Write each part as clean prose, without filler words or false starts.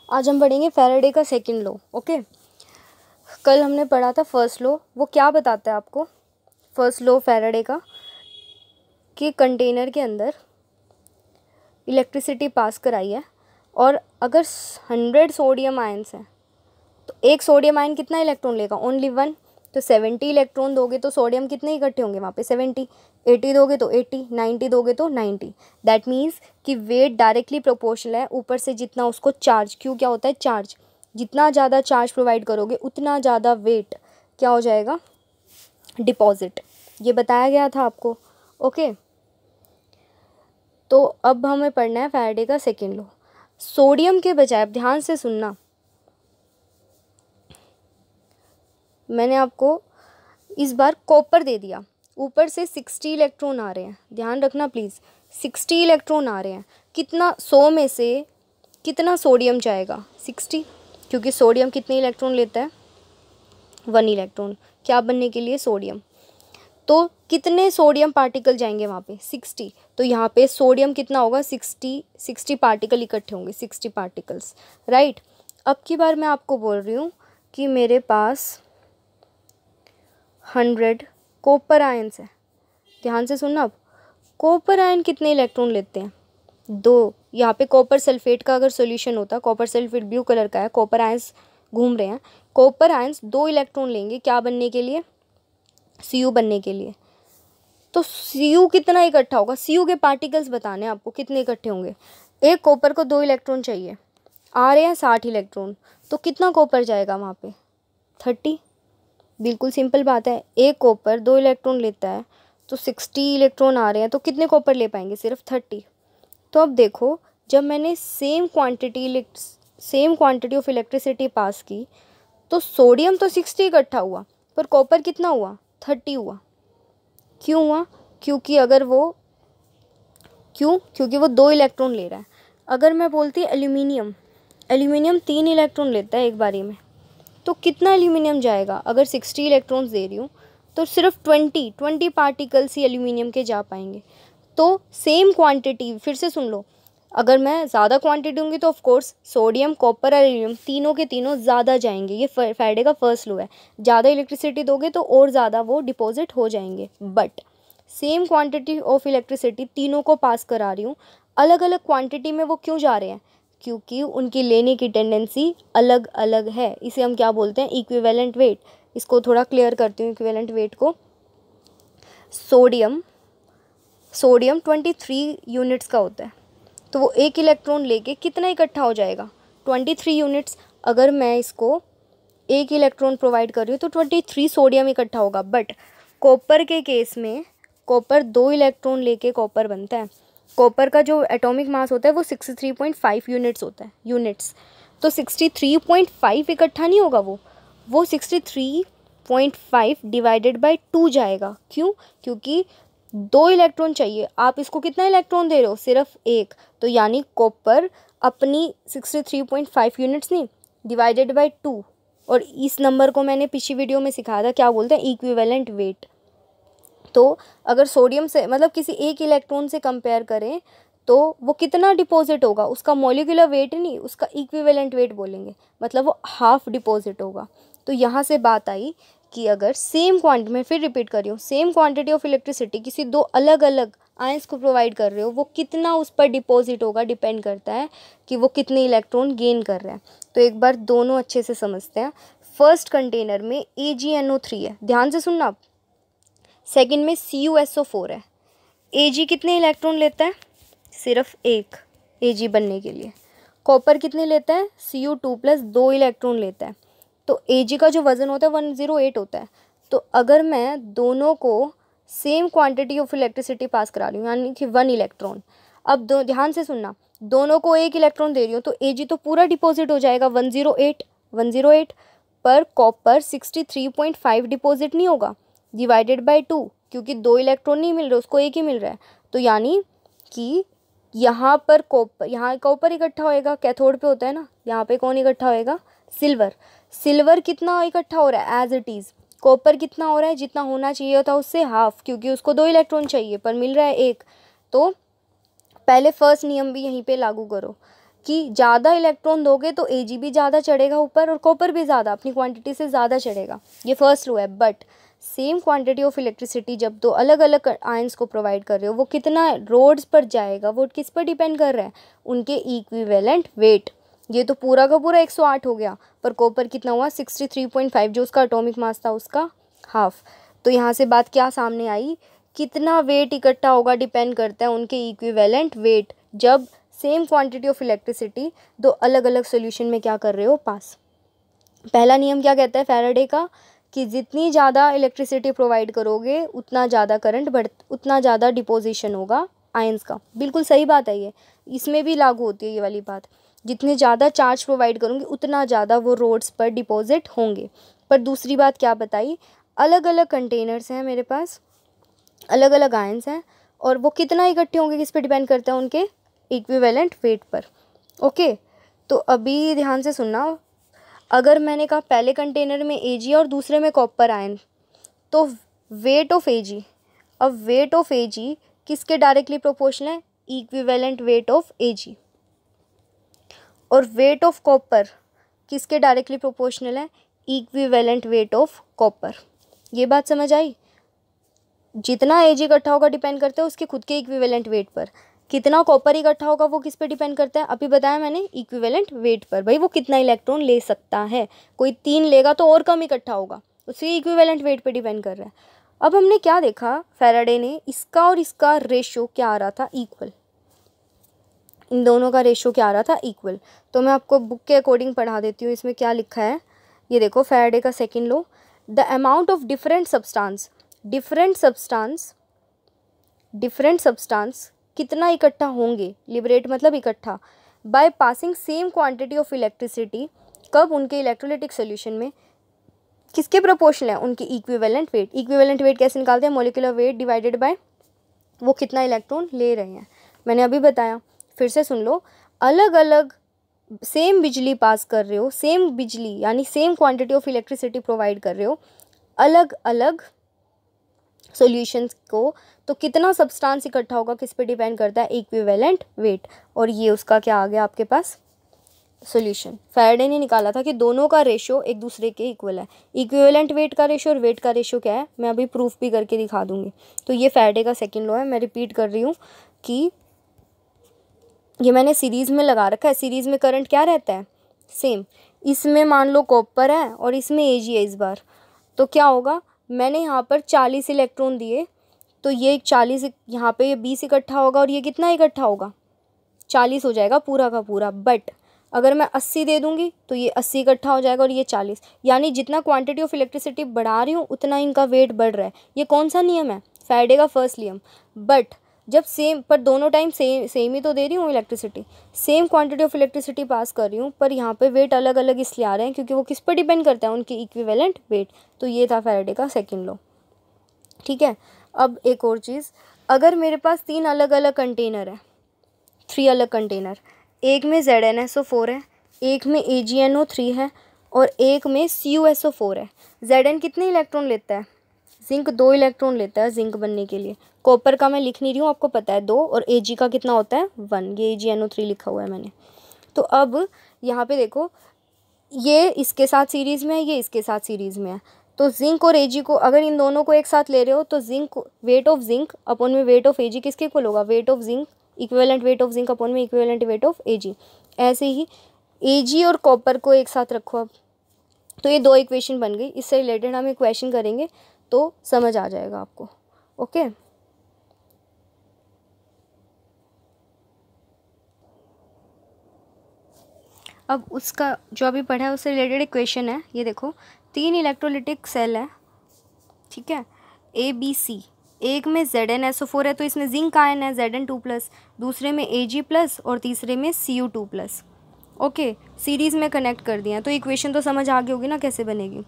आज हम पढ़ेंगे फैराडे का सेकंड लॉ। ओके, कल हमने पढ़ा था फर्स्ट लॉ। वो क्या बताता है आपको? फर्स्ट लॉ फैराडे का कि कंटेनर के अंदर इलेक्ट्रिसिटी पास कराई है और अगर 100 सोडियम आयंस हैं तो एक सोडियम आयन कितना इलेक्ट्रॉन लेगा? ओनली 1। तो 70 इलेक्ट्रॉन दोगे तो सोडियम कितने इकट्ठे होंगे वहाँ पे? 70। 80 दोगे तो 80, 90 दोगे तो 90। दैट मीन्स कि वेट डायरेक्टली प्रोपोर्शनल है ऊपर से जितना उसको चार्ज। क्यों? क्या होता है चार्ज? जितना ज़्यादा चार्ज प्रोवाइड करोगे उतना ज़्यादा वेट क्या हो जाएगा? डिपॉजिट। ये बताया गया था आपको। ओके, तो अब हमें पढ़ना है फैराडे का सेकेंड लॉ। सोडियम के बजाय, अब ध्यान से सुनना, मैंने आपको इस बार कॉपर दे दिया। ऊपर से 60 इलेक्ट्रॉन आ रहे हैं, ध्यान रखना प्लीज़। 60 इलेक्ट्रॉन आ रहे हैं। कितना? 100 में से कितना सोडियम जाएगा? 60, क्योंकि सोडियम कितने इलेक्ट्रॉन लेता है? 1 इलेक्ट्रॉन। क्या बनने के लिए? सोडियम। तो कितने सोडियम पार्टिकल जाएंगे वहाँ पे? 60। तो यहाँ पे सोडियम कितना होगा? 60 पार्टिकल इकट्ठे होंगे, 60 पार्टिकल्स, राइट। अब की बार मैं आपको बोल रही हूँ कि मेरे पास 100 कॉपर आयंस है। ध्यान से सुनना। अब कॉपर आयन कितने इलेक्ट्रॉन लेते हैं? 2। यहाँ पे कॉपर सल्फेट का अगर सॉल्यूशन होता, कॉपर सल्फेट ब्लू कलर का है, कॉपर आयंस घूम रहे हैं, कॉपर आयंस 2 इलेक्ट्रॉन लेंगे। क्या बनने के लिए? Cu बनने के लिए। तो Cu कितना इकट्ठा होगा? Cu के पार्टिकल्स बताने हैं आपको कितने इकट्ठे होंगे। एक कॉपर को 2 इलेक्ट्रॉन चाहिए, आ रहे हैं 60 इलेक्ट्रॉन, तो कितना कॉपर जाएगा वहाँ पे? 30। बिल्कुल सिंपल बात है। एक कॉपर 2 इलेक्ट्रॉन लेता है तो 60 इलेक्ट्रॉन आ रहे हैं, तो कितने कॉपर ले पाएंगे? सिर्फ 30। तो अब देखो, जब मैंने same quantity of electricity pass की तो सोडियम तो 60 इकट्ठा हुआ पर कॉपर कितना हुआ? 30 हुआ। क्यों हुआ? क्योंकि वो 2 इलेक्ट्रॉन ले रहा है। अगर मैं बोलती एल्यूमिनियम 3 इलेक्ट्रॉन लेता है एक बारी में, तो कितना एल्यूमिनियम जाएगा? अगर 60 इलेक्ट्रॉन्स दे रही हूँ तो सिर्फ 20 पार्टिकल्स ही एल्यूमिनियम के जा पाएंगे। तो सेम क्वांटिटी, फिर से सुन लो, अगर मैं ज़्यादा क्वांटिटी दूंगी तो ऑफ कोर्स सोडियम, कॉपर और एल्यूमिनियम तीनों के तीनों ज़्यादा जाएंगे। ये फैराडे का फर्स्ट लॉ है। ज़्यादा इलेक्ट्रिसिटी दोगे तो और ज़्यादा वो डिपॉजिट हो जाएंगे। But same quantity of electricity तीनों को पास करा रही हूँ, अलग अलग क्वांटिटी में वो क्यों जा रहे हैं? क्योंकि उनकी लेने की टेंडेंसी अलग अलग है। इसे हम क्या बोलते हैं? Equivalent weight. इसको थोड़ा क्लियर करती हूँ इक्विवेलेंट वेट को। सोडियम 23 यूनिट्स का होता है, तो वो एक इलेक्ट्रॉन लेके कितना इकट्ठा हो जाएगा? 23 यूनिट्स। अगर मैं इसको एक इलेक्ट्रॉन प्रोवाइड कर रही हूँ तो 23 सोडियम इकट्ठा होगा। बट कॉपर के केस में कॉपर 2 इलेक्ट्रॉन लेके कॉपर बनता है। कॉपर का जो एटॉमिक मास होता है वो 63.5 यूनिट्स होता है, यूनिट्स। तो 63.5 इकट्ठा नहीं होगा, वो 63.5 डिवाइडेड बाई 2 जाएगा। क्यों? क्योंकि 2 इलेक्ट्रॉन चाहिए, आप इसको कितना इलेक्ट्रॉन दे रहे हो? सिर्फ एक। तो यानी कॉपर अपनी 63.5 यूनिट्स नहीं, डिवाइडेड बाई 2। और इस नंबर को मैंने पिछली वीडियो में सिखाया था, क्या बोलते हैं? Equivalent weight. तो अगर सोडियम से, मतलब किसी एक इलेक्ट्रॉन से कंपेयर करें तो वो कितना डिपॉजिट होगा? उसका मॉलिक्यूलर वेट नहीं, उसका इक्विवेलेंट वेट बोलेंगे, मतलब वो हाफ डिपॉजिट होगा। तो यहाँ से बात आई कि अगर सेम क्वांटिटी में, फिर रिपीट कर रही हूँ, सेम क्वांटिटी ऑफ इलेक्ट्रिसिटी किसी 2 अलग अलग आयंस को प्रोवाइड कर रहे हो, वो कितना उस पर डिपॉजिट होगा, डिपेंड करता है कि वो कितने इलेक्ट्रॉन गेन कर रहे हैं। तो एक बार दोनों अच्छे से समझते हैं। फर्स्ट कंटेनर में AgNO3 है, ध्यान से सुनना। सेकंड में CuSO4 है। Ag कितने इलेक्ट्रॉन लेता है? सिर्फ एक, Ag बनने के लिए। कॉपर कितने लेता है? Cu2 प्लस 2 इलेक्ट्रॉन लेता है। तो Ag का जो वज़न होता है 108 होता है। तो अगर मैं दोनों को same quantity of electricity pass करा रही हूँ, यानी कि 1 इलेक्ट्रॉन, अब ध्यान से सुनना, दोनों को एक इलेक्ट्रॉन दे रही हूँ तो Ag तो पूरा डिपॉजिट हो जाएगा 108, पर कॉपर 63.5 डिपॉजिट नहीं होगा, डिवाइडेड बाई 2, क्योंकि 2 इलेक्ट्रॉन नहीं मिल रहे, उसको एक ही मिल रहा है। तो यानी कि यहाँ कॉपर इकट्ठा होएगा, कैथोड पे होता है ना, यहाँ पे कौन इकट्ठा होएगा? सिल्वर कितना इकट्ठा हो रहा है? As it is. कॉपर कितना हो रहा है? जितना होना चाहिए होता उससे हाफ, क्योंकि उसको 2 इलेक्ट्रॉन चाहिए पर मिल रहा है एक। तो पहले फर्स्ट नियम भी यहीं पे लागू करो। कि ज़्यादा इलेक्ट्रॉन दोगे तो Ag भी ज़्यादा चढ़ेगा ऊपर और कॉपर भी ज़्यादा अपनी क्वांटिटी से ज़्यादा चढ़ेगा, ये फर्स्ट लो है। But same quantity of electricity जब दो अलग अलग आयंस को प्रोवाइड कर रहे हो, वो कितना रोड्स पर जाएगा वो किस पर डिपेंड कर रहा है, उनके इक्विवेलेंट वेट। ये तो पूरा का पूरा 108 हो गया, पर कॉपर कितना हुआ 63.5, जो उसका एटॉमिक मास था उसका हाफ। तो यहाँ से बात क्या सामने आई, कितना वेट इकट्ठा होगा डिपेंड करता है उनके इक्विवेलेंट वेट, जब सेम क्वांटिटी ऑफ इलेक्ट्रिसिटी दो अलग अलग सोल्यूशन में क्या कर रहे हो, पास। पहला नियम क्या कहता है फैराडे का, कि जितनी ज़्यादा इलेक्ट्रिसिटी प्रोवाइड करोगे उतना ज़्यादा करंट उतना ज़्यादा डिपोजिशन होगा आयंस का। बिल्कुल सही बात है, ये इसमें भी लागू होती है ये वाली बात। जितने ज़्यादा चार्ज प्रोवाइड करूँगी उतना ज़्यादा वो रोड्स पर डिपॉजिट होंगे। पर दूसरी बात क्या बताई, अलग अलग कंटेनर्स हैं मेरे पास, अलग अलग आयंस हैं, और वो कितना इकट्ठे होंगे किस पे डिपेंड करता है, उनके इक्विवेलेंट वेट पर। ओके, तो अभी ध्यान से सुनना, अगर मैंने कहा पहले कंटेनर में Ag और दूसरे में कॉपर आयन, तो वेट ऑफ Ag, अब वेट ऑफ Ag किसके डायरेक्टली प्रोपोर्शनल है, इक्विवेलेंट वेट ऑफ Ag। और वेट ऑफ कॉपर किसके डायरेक्टली प्रोपोर्शनल है, इक्विवेलेंट वेट ऑफ कॉपर। ये बात समझ आई, जितना Ag इकट्ठा होगा डिपेंड करता है उसके खुद के इक्विवेलेंट वेट पर, कितना कॉपर इकट्ठा होगा वो किस पे डिपेंड करता है, अभी बताया मैंने, इक्विवेलेंट वेट पर। भाई वो कितना इलेक्ट्रॉन ले सकता है, कोई 3 लेगा तो और कम इकट्ठा होगा, उसके इक्विवेलेंट वेट पे डिपेंड कर रहा है। अब हमने क्या देखा, फैराडे ने इसका और इसका रेशो क्या आ रहा था, इक्वल, इन दोनों का रेशो क्या आ रहा था, इक्वल। तो मैं आपको बुक के अकॉर्डिंग पढ़ा देती हूँ, इसमें क्या लिखा है, ये देखो फैराडे का second low, the amount of different substance कितना इकट्ठा होंगे, लिबरेट मतलब इकट्ठा, by passing same quantity of electricity, कब, उनके इलेक्ट्रोलिटिक सोल्यूशन में, किसके प्रोपोर्शनल है, उनके इक्विवेलेंट वेट। इक्विवेलेंट वेट कैसे निकालते हैं, मोलिकुलर वेट डिवाइडेड बाय वो कितना इलेक्ट्रॉन ले रहे हैं, मैंने अभी बताया। फिर से सुन लो, अलग अलग सेम बिजली पास कर रहे हो, सेम बिजली यानी same quantity of electricity provide कर रहे हो अलग अलग सॉल्यूशंस को, तो कितना सब्सटेंस इकट्ठा होगा किस पे डिपेंड करता है, इक्विवेलेंट वेट। और ये उसका क्या आ गया आपके पास, सॉल्यूशन। फैराडे ने निकाला था कि दोनों का रेशो एक दूसरे के इक्वल है, इक्विवेलेंट वेट का रेशो और वेट का रेशो क्या है, मैं अभी प्रूफ भी करके दिखा दूंगी। तो ये फैराडे का सेकेंड लॉ है, मैं रिपीट कर रही हूँ कि ये मैंने सीरीज़ में लगा रखा है। सीरीज़ में करंट क्या रहता है, सेम। इसमें मान लो कॉपर है और इसमें Ag है इस बार, तो क्या होगा, मैंने यहाँ पर 40 इलेक्ट्रॉन दिए, तो ये 40 यहाँ पे ये 20 इकट्ठा होगा और ये कितना इकट्ठा होगा, 40 हो जाएगा पूरा का पूरा। बट अगर मैं 80 दे दूँगी तो ये 80 इकट्ठा हो जाएगा और ये 40, यानी जितना क्वांटिटी ऑफ इलेक्ट्रिसिटी बढ़ा रही हूँ उतना इनका वेट बढ़ रहा है। ये कौन सा नियम है, फैराडे का फर्स्ट नियम। बट जब सेम, पर दोनों टाइम सेम ही तो दे रही हूँ electricity, same quantity of electricity pass कर रही हूँ, पर यहाँ पे वेट अलग अलग इसलिए आ रहे हैं क्योंकि वो किस पर डिपेंड करता है, उनकी इक्विवेलेंट वेट। तो ये था फैराडे का सेकेंड लॉ, ठीक है। अब एक और चीज़, अगर मेरे पास 3 अलग अलग कंटेनर है, 3 अलग कंटेनर, एक में ZnSO4 है, एक में AgNO3 है और एक में CuSO4 है। Zn कितने इलेक्ट्रॉन लेता है, जिंक 2 इलेक्ट्रॉन लेता है जिंक बनने के लिए। कॉपर का मैं लिख नहीं रही हूँ, आपको पता है 2, और Ag का कितना होता है 1, ये AgNO3 लिखा हुआ है मैंने। तो अब यहाँ पे देखो, ये इसके साथ सीरीज़ में है, ये इसके साथ सीरीज़ में है, तो जिंक और Ag को अगर इन दोनों को एक साथ ले रहे हो तो zinc, weight of zinc upon में वेट ऑफ Ag किसके इक्वल होगा, weight of zinc, equivalent weight of zinc upon में इक्विवेलेंट वेट ऑफ Ag। ऐसे ही Ag और कॉपर को एक साथ रखो अब, तो ये 2 इक्वेशन बन गई। इससे रिलेटेड हम एक क्वेश्चन करेंगे तो समझ आ जाएगा आपको, ओके। अब उसका जो अभी पढ़ा है उससे रिलेटेड एक क्वेश्चन है, ये देखो 3 इलेक्ट्रोलिटिक सेल है, ठीक है, ABC। एक में ZnSO4 है तो इसमें जिंक आयन है Zn2+, दूसरे में Ag+ और तीसरे में Cu2+। ओके, सीरीज़ में कनेक्ट कर दिया, तो इक्वेशन तो समझ आ गई होगी ना कैसे बनेगी।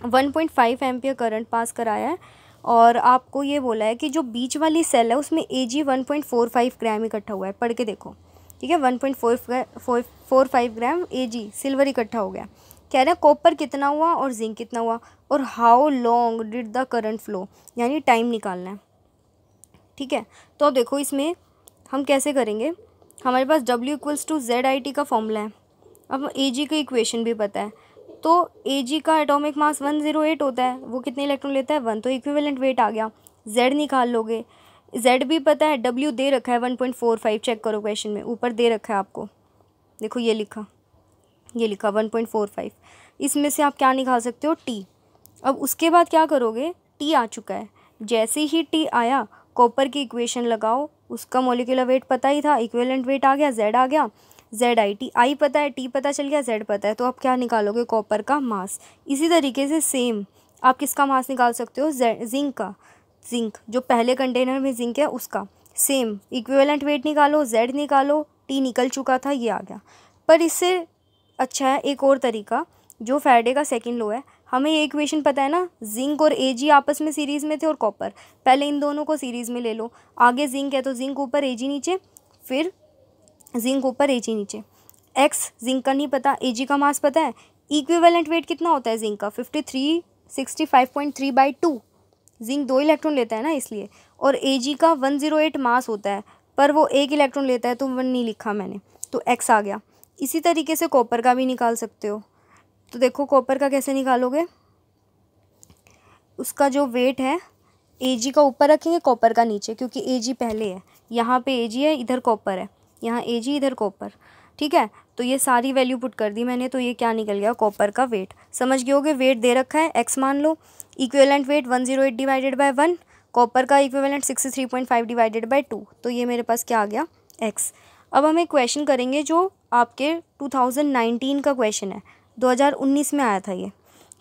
1.5 एम्पियर करंट पास कराया है और आपको ये बोला है कि जो बीच वाली सेल है उसमें Ag 1.45 ग्राम इकट्ठा हुआ है, पढ़ के देखो, ठीक है। 1.45 ग्राम Ag सिल्वर इकट्ठा हो गया। कह रहे हैं कॉपर कितना हुआ और जिंक कितना हुआ, और how long did the current flow, यानी टाइम निकालना है, ठीक है। तो अब देखो इसमें हम कैसे करेंगे, हमारे पास W इक्वल्स टू ZIT का फॉर्मूला है। अब Ag का इक्वेशन भी पता है, तो Ag का एटॉमिक मास 108 होता है, वो कितने इलेक्ट्रॉन लेता है 1, तो इक्विवेलेंट वेट आ गया। Z निकाल लोगे, Z भी पता है, W दे रखा है 1.45, चेक करो क्वेश्चन में ऊपर दे रखा है आपको, देखो ये लिखा 1.45। इसमें से आप क्या निकाल सकते हो, T। अब उसके बाद क्या करोगे, T आ चुका है, जैसे ही T आया कॉपर की इक्वेशन लगाओ, उसका मोलिकुलर वेट पता ही था, इक्विवेलेंट वेट आ गया, Z आ गया, ZIT, I पता है, T पता चल गया, Z पता है, तो आप क्या निकालोगे, कॉपर का मास। इसी तरीके से सेम आप किसका मास निकाल सकते हो, जिंक का, जिंक जो पहले कंटेनर में जिंक है उसका, सेम इक्विवेलेंट वेट निकालो, Z निकालो, T निकल चुका था, ये आ गया। पर इससे अच्छा है एक और तरीका, जो फैराडे का सेकंड लॉ है, हमें ये इक्वेशन पता है ना, जिंक और Ag आपस में सीरीज़ में थे और कॉपर, पहले इन दोनों को सीरीज़ में ले लो, आगे जिंक है तो जिंक ऊपर Ag नीचे, फिर जिंक ऊपर Ag नीचे। x जिंक का नहीं पता, Ag का मास पता है, इक्विवेलेंट वेट कितना होता है जिंक का 65.3/2, जिंक 2 इलेक्ट्रॉन लेता है ना इसलिए, और Ag का 108 मास होता है, पर वो 1 इलेक्ट्रॉन लेता है तो 1 नहीं लिखा मैंने, तो x आ गया। इसी तरीके से कॉपर का भी निकाल सकते हो, तो देखो कॉपर का कैसे निकालोगे, उसका जो वेट है Ag का ऊपर रखेंगे, कॉपर का नीचे, क्योंकि Ag पहले है, यहाँ पे Ag है, इधर कॉपर है, यहाँ Ag इधर कॉपर, ठीक है। तो ये सारी वैल्यू पुट कर दी मैंने, तो ये क्या निकल गया, कॉपर का वेट। समझ गए होगे, वेट दे रखा है, x मान लो, equivalent weight 108 divided by 1, copper का इक्विवेलेंट 63.5 डिवाइडेड बाय 2, तो ये मेरे पास क्या आ गया, x। अब हम एक क्वेश्चन करेंगे जो आपके 2019 का क्वेश्चन है, 2019 में आया था ये,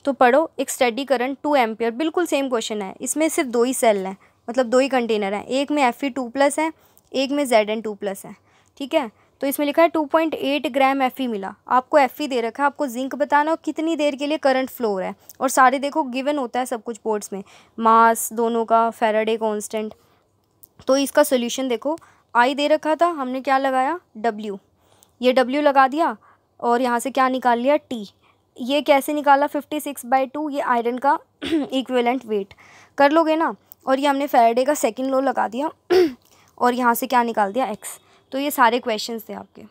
तो पढ़ो। एक स्टेडी करंट 2 एम्पियर, बिल्कुल सेम क्वेश्चन है, इसमें सिर्फ 2 ही सेल हैं, मतलब 2 ही कंटेनर हैं, एक में Fe2+ है, एक में Zn2+ है, ठीक है। तो इसमें लिखा है 2.8 ग्राम Fe मिला, आपको Fe दे रखा है, आपको जिंक बताना हो कितनी देर के लिए करंट फ्लो हो रहा है, और सारे देखो गिवन होता है सब कुछ बोर्ड्स में, मास दोनों का, फैराडे कांस्टेंट। तो इसका सोल्यूशन देखो, I दे रखा था, हमने क्या लगाया, W, ये W लगा दिया, और यहाँ से क्या निकाल लिया, T। ये कैसे निकाला, 56/2, ये आयरन का इक्विवेलेंट वेट कर लोगे ना, और ये हमने फैराडे का सेकंड लॉ लगा दिया और यहाँ से क्या निकाल दिया, x। तो ये सारे क्वेश्चंस थे आपके।